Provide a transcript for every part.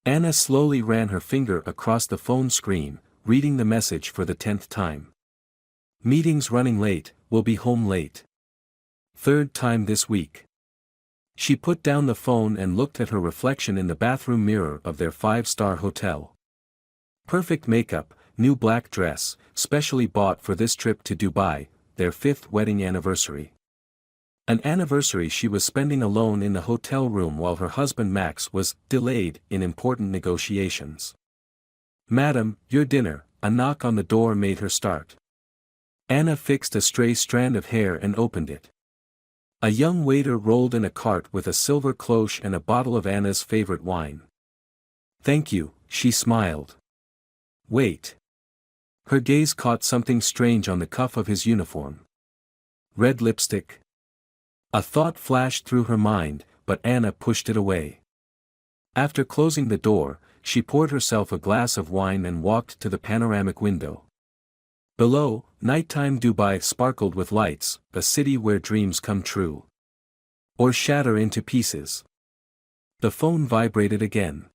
Anna slowly ran her finger across the phone screen, reading the message for the 10th time. Meetings running late, will be home late. Third time this week. She put down the phone and looked at her reflection in the bathroom mirror of their 5-star hotel. Perfect makeup, new black dress, specially bought for this trip to Dubai, their 5th wedding anniversary. An anniversary she was spending alone in the hotel room while her husband Max was delayed in important negotiations. "Madam, your dinner," a knock on the door made her start. Anna fixed a stray strand of hair and opened it. A young waiter rolled in a cart with a silver cloche and a bottle of Anna's favorite wine. "Thank you," she smiled. "Wait." Her gaze caught something strange on the cuff of his uniform. Red lipstick? A thought flashed through her mind, but Anna pushed it away. After closing the door, she poured herself a glass of wine and walked to the panoramic window. Below, nighttime Dubai sparkled with lights, a city where dreams come true. Or shatter into pieces. The phone vibrated again.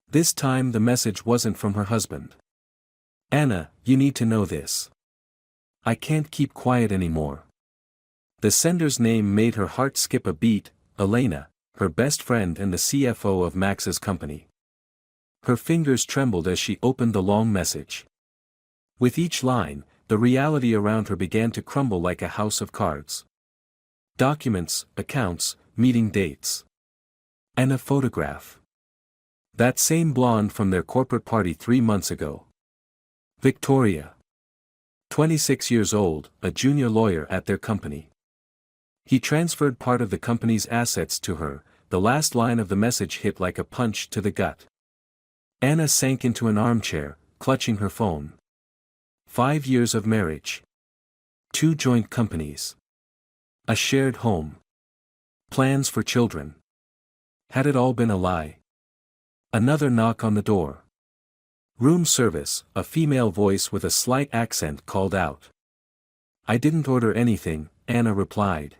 This time the message wasn't from her husband. "Anna, you need to know this. I can't keep quiet anymore." The sender's name made her heart skip a beat, Elena, her best friend and the CFO of Max's company. Her fingers trembled as she opened the long message. With each line, the reality around her began to crumble like a house of cards. Documents, accounts, meeting dates. And a photograph. That same blonde from their corporate party 3 months ago. Victoria. 26 years old, a junior lawyer at their company. He transferred part of the company's assets to her. The last line of the message hit like a punch to the gut. Anna sank into an armchair, clutching her phone. 5 years of marriage. 2 joint companies. A shared home. Plans for children. Had it all been a lie? Another knock on the door. Room service, a female voice with a slight accent called out. "I didn't order anything," Anna replied.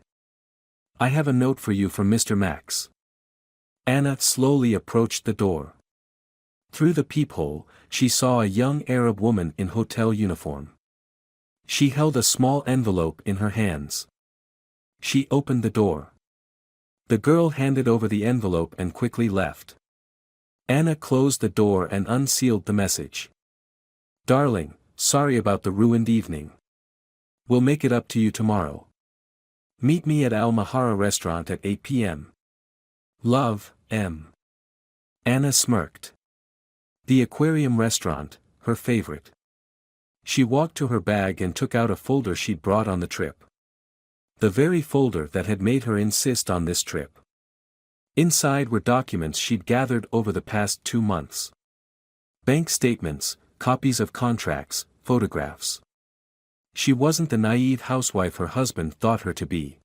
"I have a note for you from Mr. Max." Anna slowly approached the door. Through the peephole, she saw a young Arab woman in hotel uniform. She held a small envelope in her hands. She opened the door. The girl handed over the envelope and quickly left. Anna closed the door and unsealed the message. "Darling, sorry about the ruined evening. We'll make it up to you tomorrow. Meet me at Al Mahara restaurant at 8 p.m. Love, M." Anna smirked. The aquarium restaurant, her favorite. She walked to her bag and took out a folder she'd brought on the trip. The very folder that had made her insist on this trip. Inside were documents she'd gathered over the past 2 months. Bank statements, copies of contracts, photographs. She wasn't the naive housewife her husband thought her to be.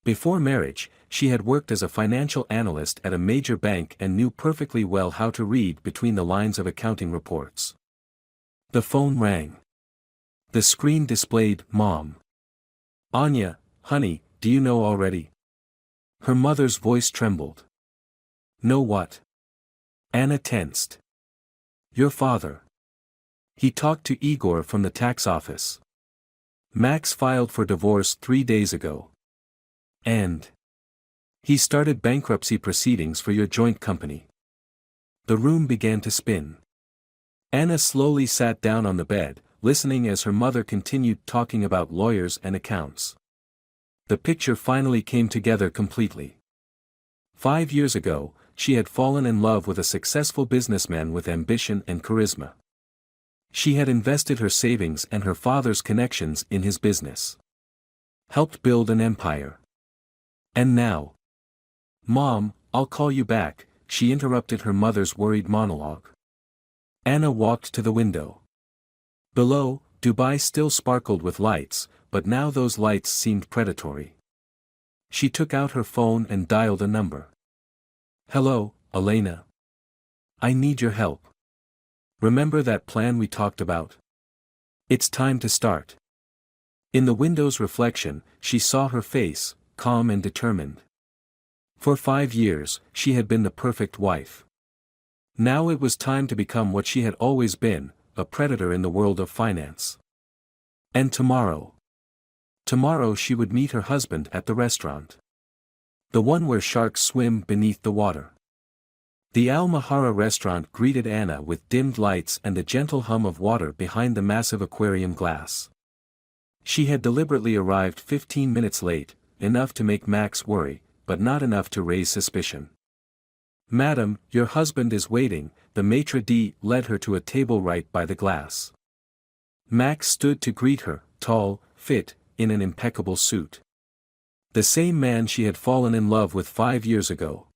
Before marriage, she had worked as a financial analyst at a major bank and knew perfectly well how to read between the lines of accounting reports. The phone rang. The screen displayed, "Mom. Anya, honey, do you know already?" Her mother's voice trembled. "Know what?" Anna tensed. "Your father. He talked to Igor from the tax office. Max filed for divorce 3 days ago. And he started bankruptcy proceedings for your joint company." The room began to spin. Anna slowly sat down on the bed, listening as her mother continued talking about lawyers and accounts. The picture finally came together completely. 5 years ago, she had fallen in love with a successful businessman with ambition and charisma. She had invested her savings and her father's connections in his business. Helped build an empire. And now. "Mom, I'll call you back," she interrupted her mother's worried monologue. Anna walked to the window. Below, Dubai still sparkled with lights, but now those lights seemed predatory. She took out her phone and dialed a number. "Hello, Elena. I need your help. Remember that plan we talked about? It's time to start." In the window's reflection, she saw her face, calm and determined. For 5 years, she had been the perfect wife. Now it was time to become what she had always been, a predator in the world of finance. And tomorrow. Tomorrow she would meet her husband at the restaurant. The one where sharks swim beneath the water. The Al Mahara restaurant greeted Anna with dimmed lights and the gentle hum of water behind the massive aquarium glass. She had deliberately arrived 15 minutes late, enough to make Max worry, but not enough to raise suspicion. "Madam, your husband is waiting," the maitre d' led her to a table right by the glass. Max stood to greet her, tall, fit, in an impeccable suit. The same man she had fallen in love with 5 years ago.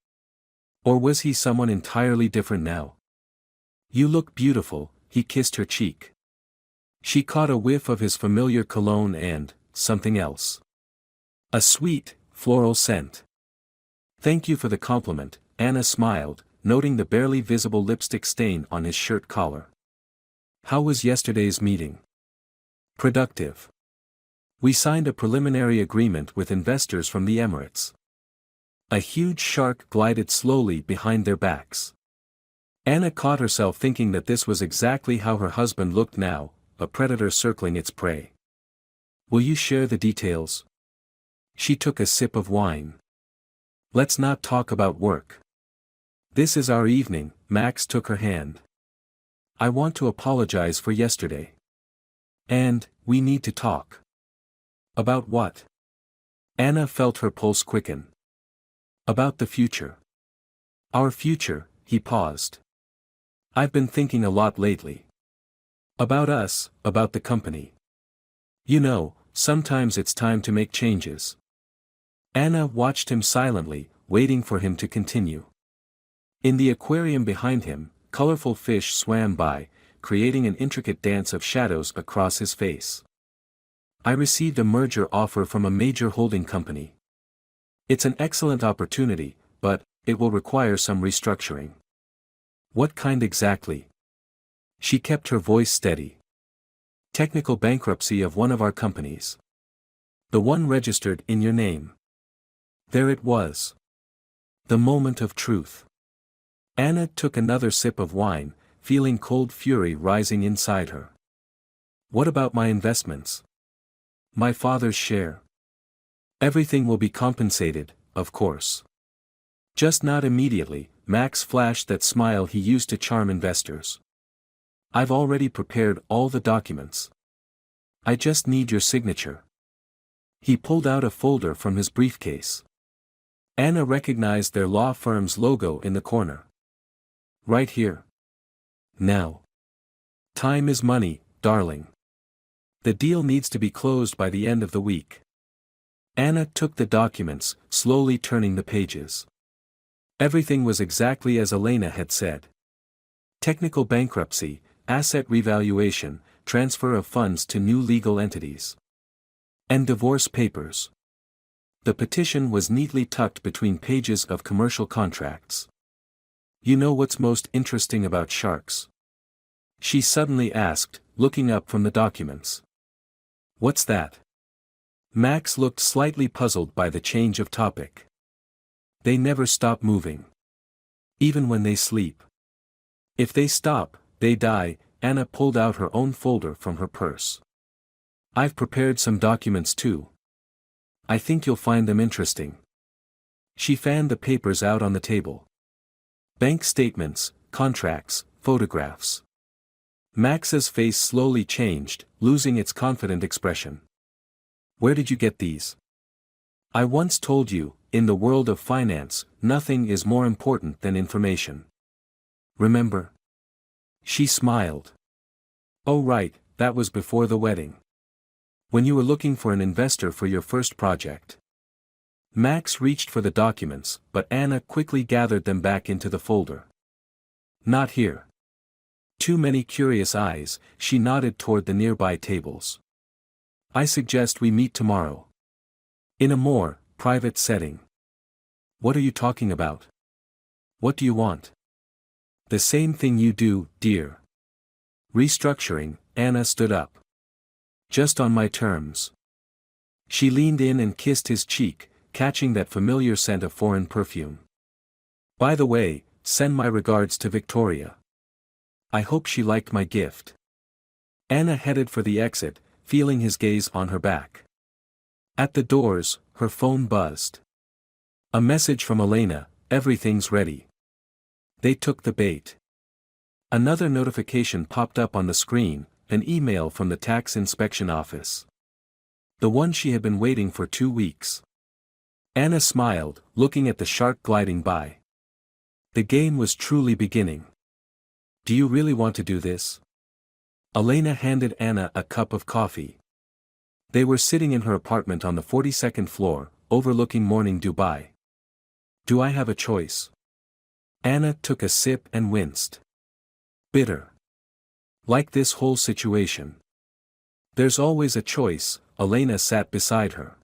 Or was he someone entirely different now? "You look beautiful," he kissed her cheek. She caught a whiff of his familiar cologne and, something else. A sweet, floral scent. "Thank you for the compliment," Anna smiled, noting the barely visible lipstick stain on his shirt collar. "How was yesterday's meeting?" "Productive. We signed a preliminary agreement with investors from the Emirates." A huge shark glided slowly behind their backs. Anna caught herself thinking that this was exactly how her husband looked now, a predator circling its prey. "Will you share the details?" She took a sip of wine. "Let's not talk about work. This is our evening." Max took her hand. "I want to apologize for yesterday. And, we need to talk." "About what?" Anna felt her pulse quicken. "About the future." "Our future," he paused. "I've been thinking a lot lately. About us, about the company. You know, sometimes it's time to make changes." Anna watched him silently, waiting for him to continue. In the aquarium behind him, colorful fish swam by, creating an intricate dance of shadows across his face. "I received a merger offer from a major holding company. It's an excellent opportunity, but it will require some restructuring." "What kind exactly?" She kept her voice steady. "Technical bankruptcy of one of our companies. The one registered in your name." There it was. The moment of truth. Anna took another sip of wine, feeling cold fury rising inside her. "What about my investments? My father's share?" "Everything will be compensated, of course. Just not immediately." Max flashed that smile he used to charm investors. "I've already prepared all the documents. I just need your signature." He pulled out a folder from his briefcase. Anna recognized their law firm's logo in the corner. "Right here. Now. Time is money, darling. The deal needs to be closed by the end of the week." Anna took the documents, slowly turning the pages. Everything was exactly as Elena had said. Technical bankruptcy, asset revaluation, transfer of funds to new legal entities. And divorce papers. The petition was neatly tucked between pages of commercial contracts. "You know what's most interesting about sharks?" she suddenly asked, looking up from the documents. "What's that?" Max looked slightly puzzled by the change of topic. "They never stop moving. Even when they sleep. If they stop, they die." Anna pulled out her own folder from her purse. "I've prepared some documents too. I think you'll find them interesting." She fanned the papers out on the table. Bank statements, contracts, photographs. Max's face slowly changed, losing its confident expression. "Where did you get these?" "I once told you, in the world of finance, nothing is more important than information. Remember?" She smiled. "Oh right, that was before the wedding. When you were looking for an investor for your first project." Max reached for the documents, but Anna quickly gathered them back into the folder. "Not here." Too many curious eyes, she nodded toward the nearby tables. "I suggest we meet tomorrow. In a more private setting." "What are you talking about? What do you want?" "The same thing you do, dear. Restructuring." Anna stood up. "Just on my terms." She leaned in and kissed his cheek, catching that familiar scent of foreign perfume. "By the way, send my regards to Victoria. I hope she liked my gift. Anna headed for the exit, feeling his gaze on her back. At the doors, her phone buzzed. A message from Elena, everything's ready. They took the bait. Another notification popped up on the screen, an email from the tax inspection office. The one she had been waiting for 2 weeks. Anna smiled, looking at the shark gliding by. The game was truly beginning. Do you really want to do this? Elena handed Anna a cup of coffee. They were sitting in her apartment on the 42nd floor, overlooking morning Dubai. Do I have a choice? Anna took a sip and winced. Bitter. Like this whole situation. There's always a choice. Elena sat beside her.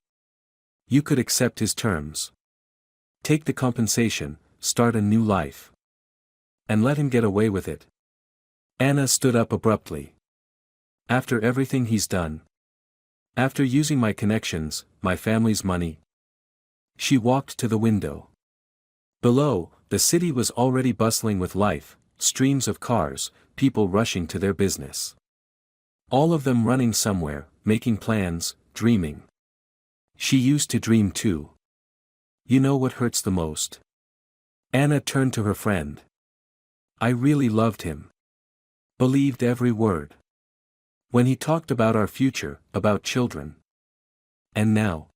You could accept his terms. Take the compensation, start a new life. And let him get away with it. Anna stood up abruptly. After everything he's done. After using my connections, my family's money. She walked to the window. Below, the city was already bustling with life, streams of cars, people rushing to their business. All of them running somewhere, making plans, dreaming. She used to dream too. You know what hurts the most? Anna turned to her friend. I really loved him. Believed every word. When he talked about our future, about children. And now?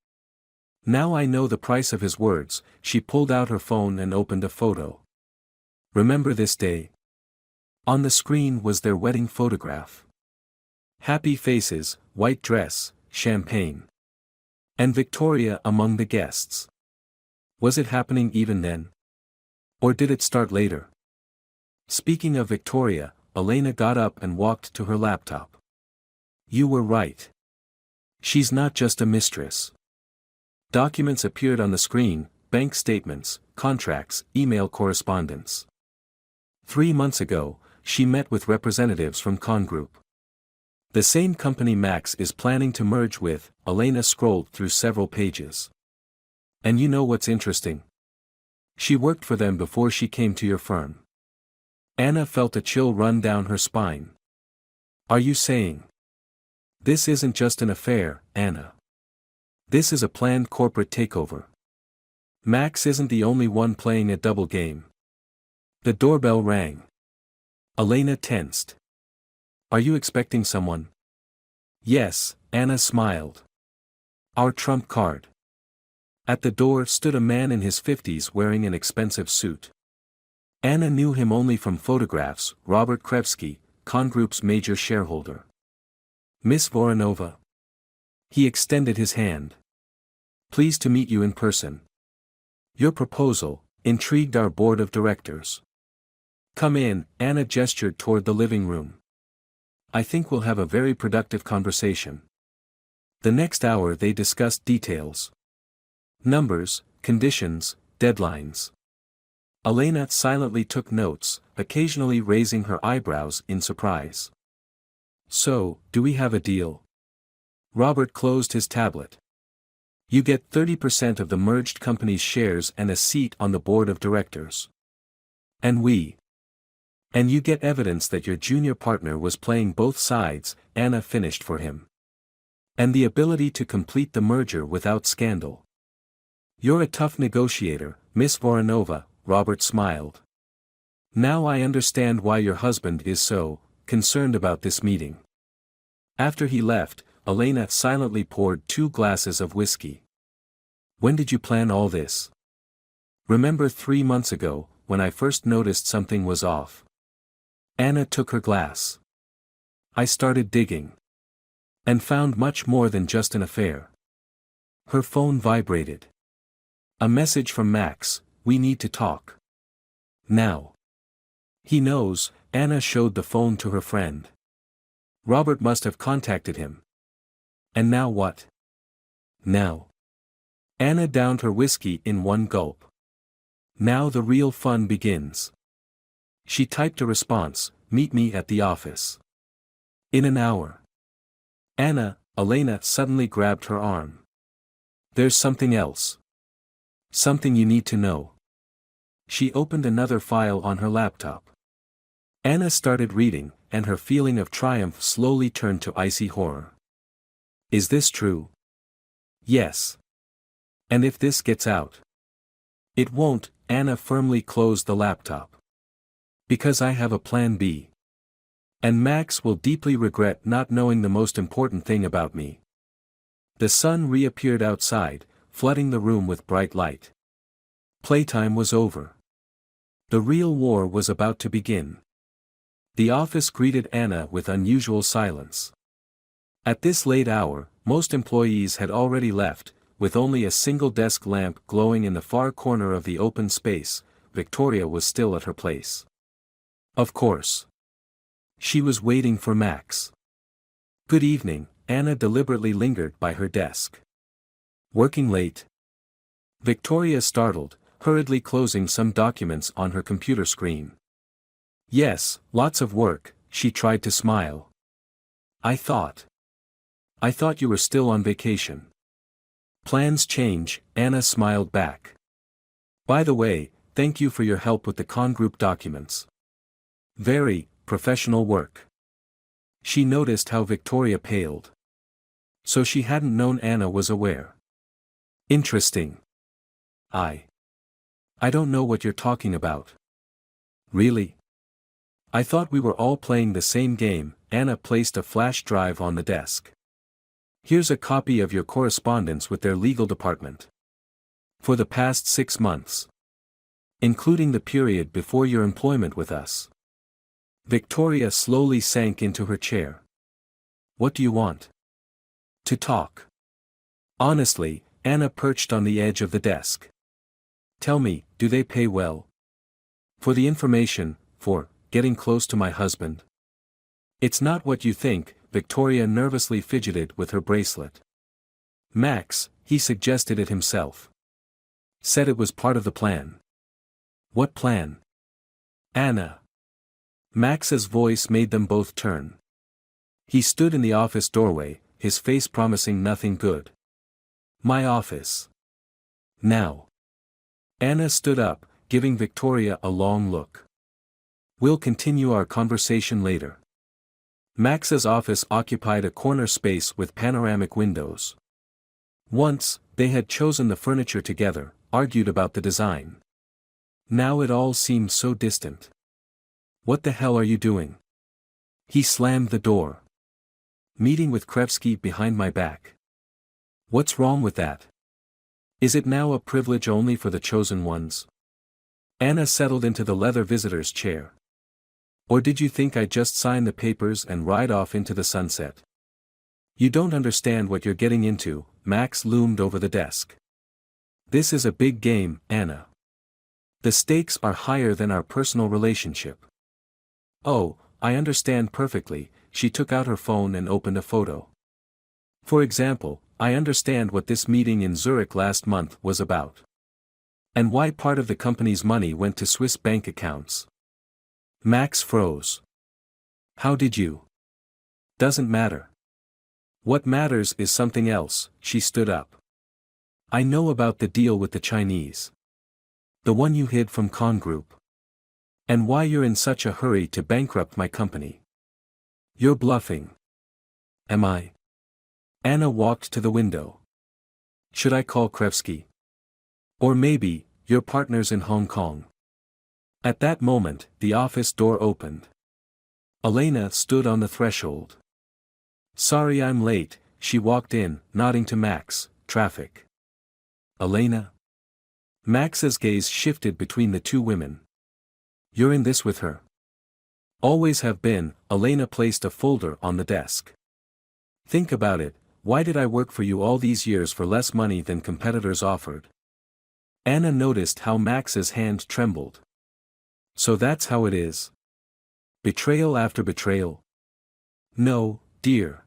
Now I know the price of his words. She pulled out her phone and opened a photo. Remember this day? On the screen was their wedding photograph. Happy faces, white dress, champagne. And Victoria among the guests. Was it happening even then? Or did it start later? Speaking of Victoria, Elena got up and walked to her laptop. You were right. She's not just a mistress. Documents appeared on the screen, bank statements, contracts, email correspondence. 3 months ago, she met with representatives from Con Group. The same company Max is planning to merge with. Elena scrolled through several pages. And you know what's interesting? She worked for them before she came to your firm. Anna felt a chill run down her spine. Are you saying? This isn't just an affair, Anna. This is a planned corporate takeover. Max isn't the only one playing a double game. The doorbell rang. Elena tensed. Are you expecting someone? Yes, Anna smiled. Our trump card. At the door stood a man in his 50s wearing an expensive suit. Anna knew him only from photographs. Robert Krevsky, Con Group's major shareholder. Miss Voronova. He extended his hand. Pleased to meet you in person. Your proposal intrigued our board of directors. Come in. Anna gestured toward the living room. I think we'll have a very productive conversation. The next hour they discussed details. Numbers, conditions, deadlines. Elena silently took notes, occasionally raising her eyebrows in surprise. So, do we have a deal? Robert closed his tablet. You get 30% of the merged company's shares and a seat on the board of directors. And you get evidence that your junior partner was playing both sides. Anna finished for him. And the ability to complete the merger without scandal. You're a tough negotiator, Miss Voronova, Robert smiled. Now I understand why your husband is so concerned about this meeting. After he left, Elena silently poured 2 glasses of whiskey. When did you plan all this? Remember 3 months ago, when I first noticed something was off? Anna took her glass. I started digging. And found much more than just an affair. Her phone vibrated. A message from Max, we need to talk. Now. He knows. Anna showed the phone to her friend. Robert must have contacted him. And now what? Now. Anna downed her whiskey in one gulp. Now the real fun begins. She typed a response, meet me at the office. In an hour. Elena suddenly grabbed her arm. There's something else. Something you need to know. She opened another file on her laptop. Anna started reading, and her feeling of triumph slowly turned to icy horror. Is this true? Yes. And if this gets out? It won't. Anna firmly closed the laptop. Because I have a plan B. And Max will deeply regret not knowing the most important thing about me. The sun reappeared outside, flooding the room with bright light. Playtime was over. The real war was about to begin. The office greeted Anna with unusual silence. At this late hour, most employees had already left, with only a single desk lamp glowing in the far corner of the open space. Victoria was still at her place. Of course. She was waiting for Max. Good evening. Anna deliberately lingered by her desk. Working late? Victoria startled, hurriedly closing some documents on her computer screen. Yes, lots of work. She tried to smile. I thought you were still on vacation. Plans change. Anna smiled back. By the way, thank you for your help with the Group documents. Very professional work. She noticed how Victoria paled. So she hadn't known Anna was aware. Interesting. I don't know what you're talking about. Really? I thought we were all playing the same game. Anna placed a flash drive on the desk. Here's a copy of your correspondence with their legal department. For the past 6 months. Including the period before your employment with us. Victoria slowly sank into her chair. What do you want? To talk. Honestly, Anna perched on the edge of the desk. Tell me, do they pay well? For the information, for getting close to my husband. It's not what you think. Victoria nervously fidgeted with her bracelet. Max, he suggested it himself. Said it was part of the plan. What plan? Anna. Max's voice made them both turn. He stood in the office doorway, his face promising nothing good. My office. Now. Anna stood up, giving Victoria a long look. We'll continue our conversation later. Max's office occupied a corner space with panoramic windows. Once, they had chosen the furniture together, argued about the design. Now it all seemed so distant. What the hell are you doing? He slammed the door. Meeting with Krevsky behind my back. What's wrong with that? Is it now a privilege only for the chosen ones? Anna settled into the leather visitor's chair. Or did you think I'd just sign the papers and ride off into the sunset? You don't understand what you're getting into. Max loomed over the desk. This is a big game, Anna. The stakes are higher than our personal relationship. Oh, I understand perfectly. She took out her phone and opened a photo. For example, I understand what this meeting in Zurich last month was about. And why part of the company's money went to Swiss bank accounts. Max froze. How did you? Doesn't matter. What matters is something else. She stood up. I know about the deal with the Chinese. The one you hid from Group. And why you're in such a hurry to bankrupt my company. You're bluffing. Am I? Anna walked to the window. Should I call Krevsky? Or maybe, your partners in Hong Kong. At that moment, the office door opened. Elena stood on the threshold. Sorry I'm late, she walked in, nodding to Max. Traffic. Elena? Max's gaze shifted between the two women. You're in this with her? Always have been. Elena placed a folder on the desk. Think about it, why did I work for you all these years for less money than competitors offered? Anna noticed how Max's hand trembled. So that's how it is? Betrayal after betrayal? No, dear.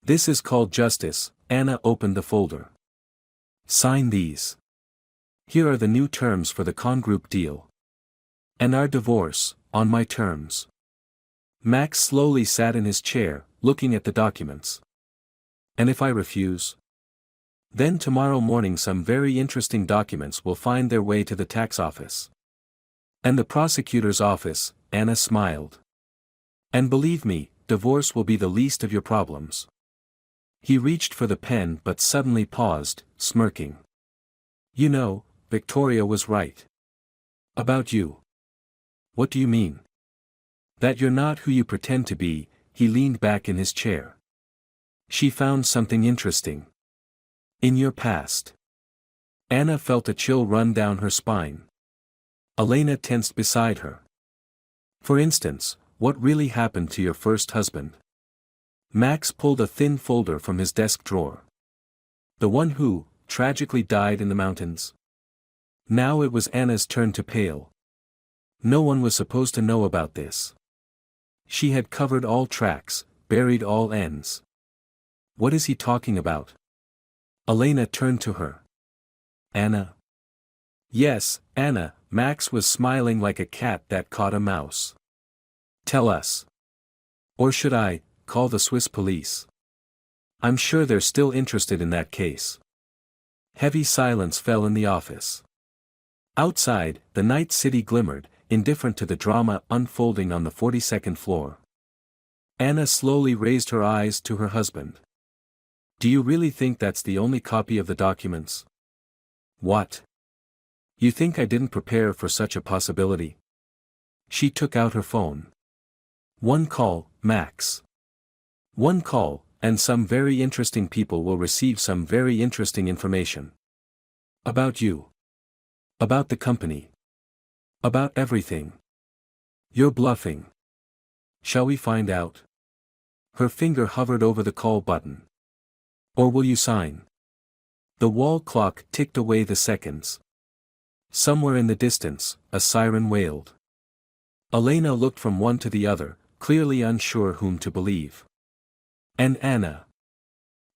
This is called justice. Anna opened the folder. Sign these. Here are the new terms for the Group deal. And our divorce, on my terms. Max slowly sat in his chair, looking at the documents. And if I refuse? Then tomorrow morning some very interesting documents will find their way to the tax office. And the prosecutor's office, Anna smiled. And believe me, divorce will be the least of your problems. He reached for the pen but suddenly paused, smirking. You know, Victoria was right. About you. What do you mean? That you're not who you pretend to be. He leaned back in his chair. She found something interesting. In your past. Anna felt a chill run down her spine. Elena tensed beside her. For instance, what really happened to your first husband? Max pulled a thin folder from his desk drawer. The one who, tragically died in the mountains. Now it was Anna's turn to pale. No one was supposed to know about this. She had covered all tracks, buried all ends. What is he talking about? Elena turned to her. Anna. Yes, Anna, Max was smiling like a cat that caught a mouse. Tell us. Or should I, call the Swiss police? I'm sure they're still interested in that case. Heavy silence fell in the office. Outside, the night city glimmered, indifferent to the drama unfolding on the 42nd floor. Anna slowly raised her eyes to her husband. Do you really think that's the only copy of the documents? What? You think I didn't prepare for such a possibility? She took out her phone. One call, Max. One call, and some very interesting people will receive some very interesting information. About you. About the company. About everything. You're bluffing. Shall we find out? Her finger hovered over the call button. Or will you sign? The wall clock ticked away the seconds. Somewhere in the distance, a siren wailed. Elena looked from one to the other, clearly unsure whom to believe. And Anna.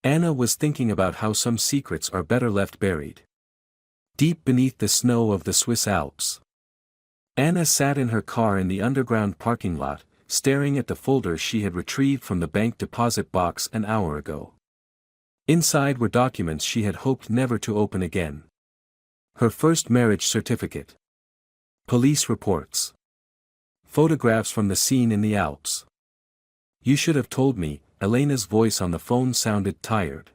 Anna was thinking about how some secrets are better left buried. Deep beneath the snow of the Swiss Alps. Anna sat in her car in the underground parking lot, staring at the folder she had retrieved from the bank deposit box an hour ago. Inside were documents she had hoped never to open again. Her first marriage certificate. Police reports. Photographs from the scene in the Alps. You should have told me, Elena's voice on the phone sounded tired.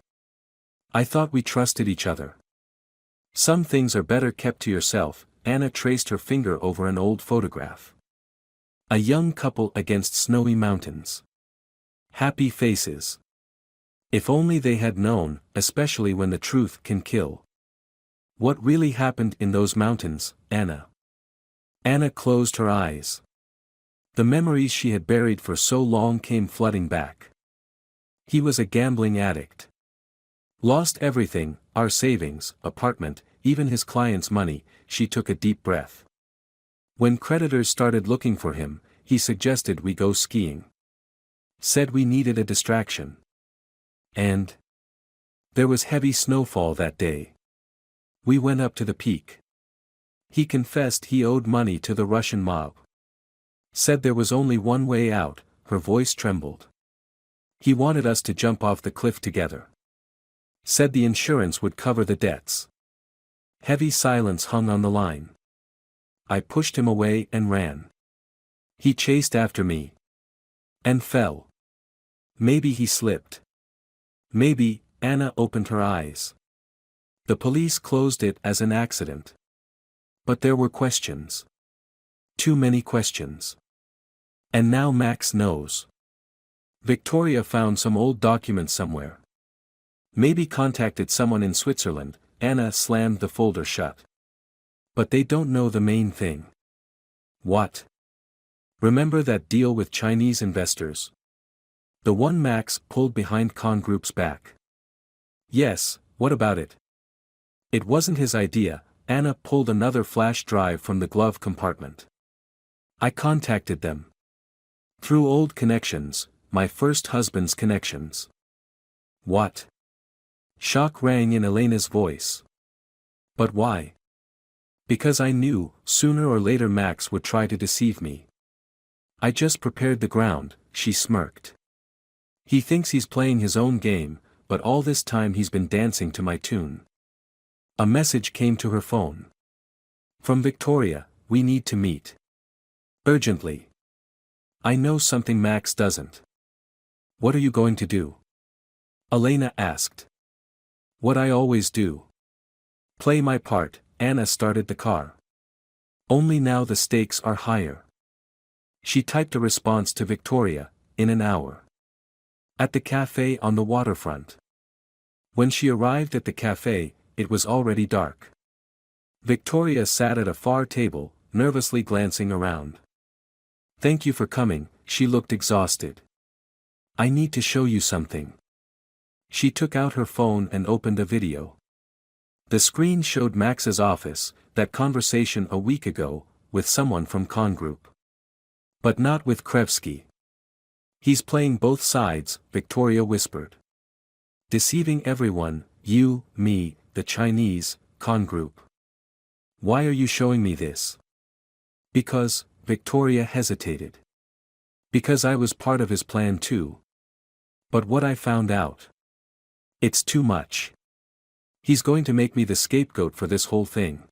I thought we trusted each other. Some things are better kept to yourself. Anna traced her finger over an old photograph. A young couple against snowy mountains. Happy faces. If only they had known, especially when the truth can kill. What really happened in those mountains, Anna? Anna closed her eyes. The memories she had buried for so long came flooding back. He was a gambling addict. Lost everything, our savings, apartment, even his client's money. She took a deep breath. When creditors started looking for him, he suggested we go skiing. Said we needed a distraction. And there was heavy snowfall that day. We went up to the peak. He confessed he owed money to the Russian mob. Said there was only one way out. Her voice trembled. He wanted us to jump off the cliff together. Said the insurance would cover the debts. Heavy silence hung on the line. I pushed him away and ran. He chased after me. And fell. Maybe he slipped. Maybe. Anna opened her eyes. The police closed it as an accident. But there were questions. Too many questions. And now Max knows. Victoria found some old documents somewhere. Maybe contacted someone in Switzerland. Anna slammed the folder shut. But they don't know the main thing. What? Remember that deal with Chinese investors? The one Max pulled behind Con Group's back. Yes, what about it? It wasn't his idea. Anna pulled another flash drive from the glove compartment. I contacted them. Through old connections, my first husband's connections. What? Shock rang in Elena's voice. But why? Because I knew, sooner or later Max would try to deceive me. I just prepared the ground, she smirked. He thinks he's playing his own game, but all this time he's been dancing to my tune. A message came to her phone. From Victoria, we need to meet. Urgently. I know something Max doesn't. What are you going to do? Elena asked. What I always do. Play my part. Anna started the car. Only now the stakes are higher. She typed a response to Victoria, in an hour. At the cafe on the waterfront. When she arrived at the cafe, it was already dark. Victoria sat at a far table, nervously glancing around. Thank you for coming, she looked exhausted. I need to show you something. She took out her phone and opened a video. The screen showed Max's office, that conversation a week ago, with someone from Con Group. But not with Krevsky. He's playing both sides, Victoria whispered. Deceiving everyone, you, me, the Chinese, Con Group. Why are you showing me this? Because, Victoria hesitated. Because I was part of his plan too. But what I found out. It's too much. He's going to make me the scapegoat for this whole thing.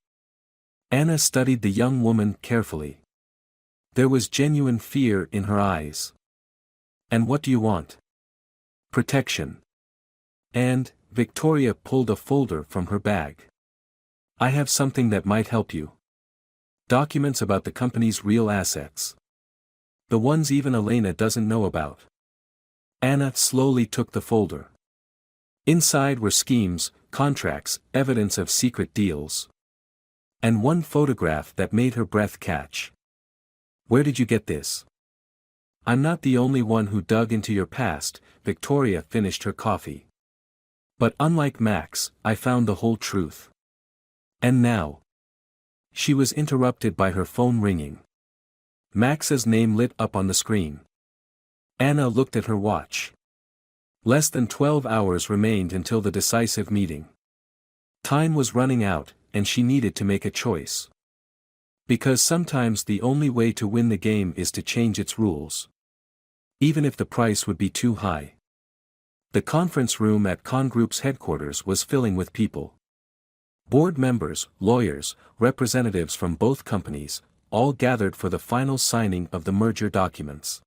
Anna studied the young woman carefully. There was genuine fear in her eyes. And what do you want? Protection. And, Victoria pulled a folder from her bag. I have something that might help you. Documents about the company's real assets. The ones even Elena doesn't know about. Anna slowly took the folder. Inside were schemes, contracts, evidence of secret deals. And one photograph that made her breath catch. Where did you get this? I'm not the only one who dug into your past, Victoria finished her coffee. But unlike Max, I found the whole truth. And now. She was interrupted by her phone ringing. Max's name lit up on the screen. Anna looked at her watch. Less than 12 hours remained until the decisive meeting. Time was running out, and she needed to make a choice. Because sometimes the only way to win the game is to change its rules. Even if the price would be too high. The conference room at Con Group's headquarters was filling with people. Board members, lawyers, representatives from both companies, all gathered for the final signing of the merger documents.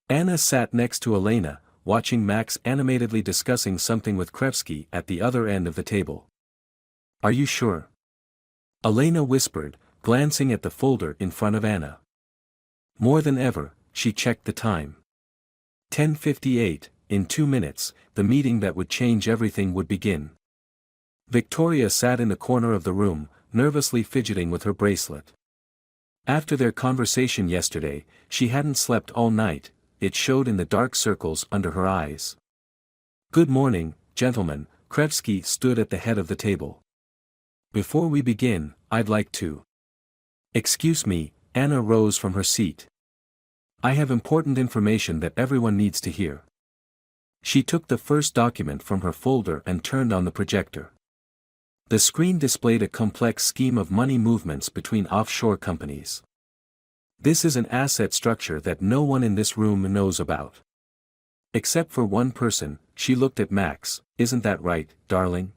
Anna sat next to Elena, watching Max animatedly discussing something with Krevsky at the other end of the table. Are you sure? Elena whispered, glancing at the folder in front of Anna. More than ever, she checked the time. 10:58, in 2 minutes, the meeting that would change everything would begin. Victoria sat in the corner of the room, nervously fidgeting with her bracelet. After their conversation yesterday, she hadn't slept all night, it showed in the dark circles under her eyes. Good morning, gentlemen, Krevsky stood at the head of the table. Before we begin, I'd like to. Excuse me, Anna rose from her seat. I have important information that everyone needs to hear. She took the first document from her folder and turned on the projector. The screen displayed a complex scheme of money movements between offshore companies. This is an asset structure that no one in this room knows about. Except for one person, she looked at Max, isn't that right, darling?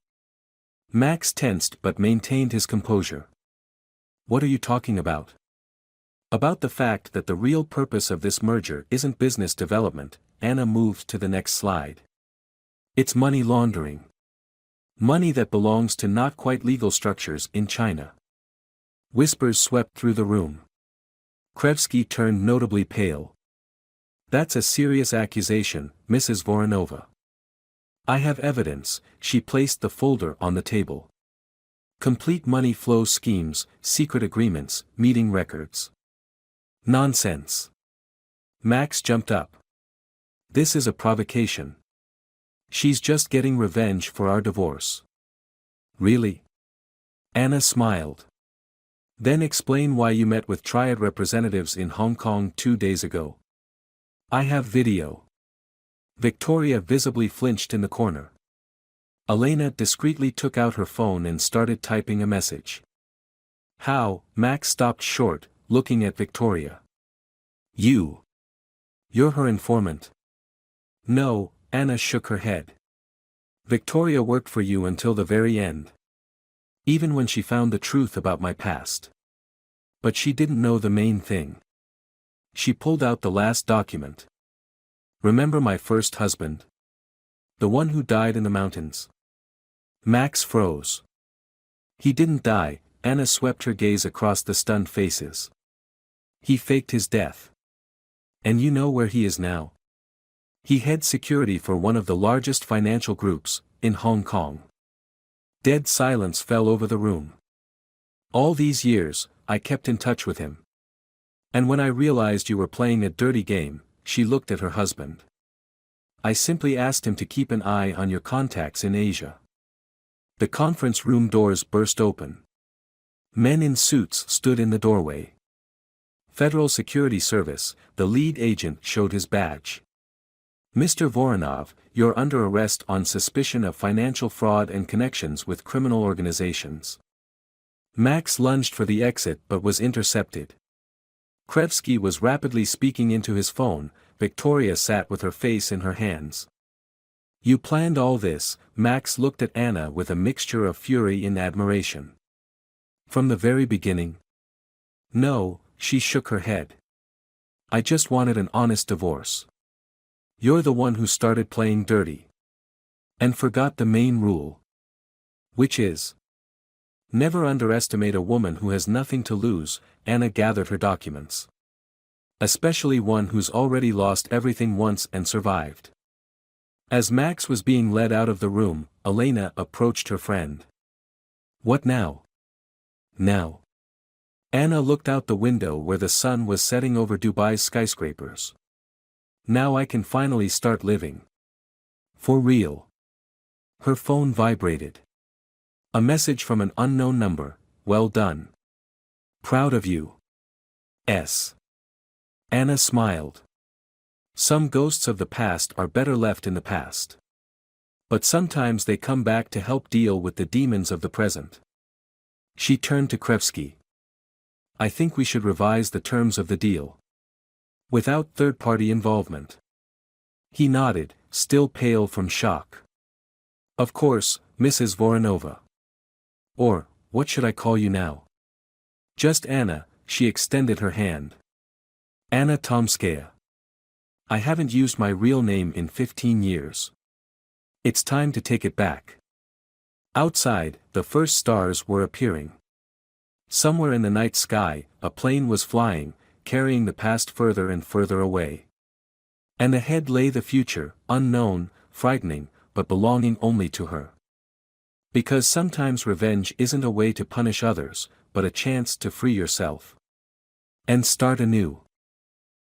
Max tensed but maintained his composure. What are you talking about? About the fact that the real purpose of this merger isn't business development, Anna moved to the next slide. It's money laundering. Money that belongs to not quite legal structures in China. Whispers swept through the room. Krevsky turned notably pale. That's a serious accusation, Mrs. Voronova. I have evidence, she placed the folder on the table. Complete money flow schemes, secret agreements, meeting records. Nonsense. Max jumped up. This is a provocation. She's just getting revenge for our divorce. Really? Anna smiled. Then explain why you met with Triad representatives in Hong Kong 2 days ago. I have video. Victoria visibly flinched in the corner. Elena discreetly took out her phone and started typing a message. How? Max stopped short, looking at Victoria. You're her informant. No, Anna shook her head. Victoria worked for you until the very end. Even when she found the truth about my past. But she didn't know the main thing. She pulled out the last document. Remember my first husband? The one who died in the mountains? Max froze. He didn't die, Anna swept her gaze across the stunned faces. He faked his death. And you know where he is now? He heads security for one of the largest financial groups, in Hong Kong. Dead silence fell over the room. All these years, I kept in touch with him. And when I realized you were playing a dirty game, she looked at her husband. I simply asked him to keep an eye on your contacts in Asia. The conference room doors burst open. Men in suits stood in the doorway. Federal Security Service, the lead agent showed his badge. Mr. Voronov, you're under arrest on suspicion of financial fraud and connections with criminal organizations. Max lunged for the exit but was intercepted. Krevsky was rapidly speaking into his phone. Victoria sat with her face in her hands. You planned all this, Max looked at Anna with a mixture of fury and admiration. From the very beginning? No, she shook her head. I just wanted an honest divorce. You're the one who started playing dirty. And forgot the main rule. Which is? Never underestimate a woman who has nothing to lose. Anna gathered her documents. Especially one who's already lost everything once and survived. As Max was being led out of the room, Elena approached her friend. What now? Now. Anna looked out the window where the sun was setting over Dubai's skyscrapers. Now I can finally start living. For real. Her phone vibrated. A message from an unknown number. Well done. Proud of you. S. Anna smiled. Some ghosts of the past are better left in the past. But sometimes they come back to help deal with the demons of the present. She turned to Krevsky. I think we should revise the terms of the deal. Without third-party involvement. He nodded, still pale from shock. Of course, Mrs. Voronova. Or, what should I call you now? Just Anna, she extended her hand. Anna Tomskaya. I haven't used my real name in 15 years. It's time to take it back. Outside, the first stars were appearing. Somewhere in the night sky, a plane was flying, carrying the past further and further away. And ahead lay the future, unknown, frightening, but belonging only to her. Because sometimes revenge isn't a way to punish others, but a chance to free yourself. And start anew.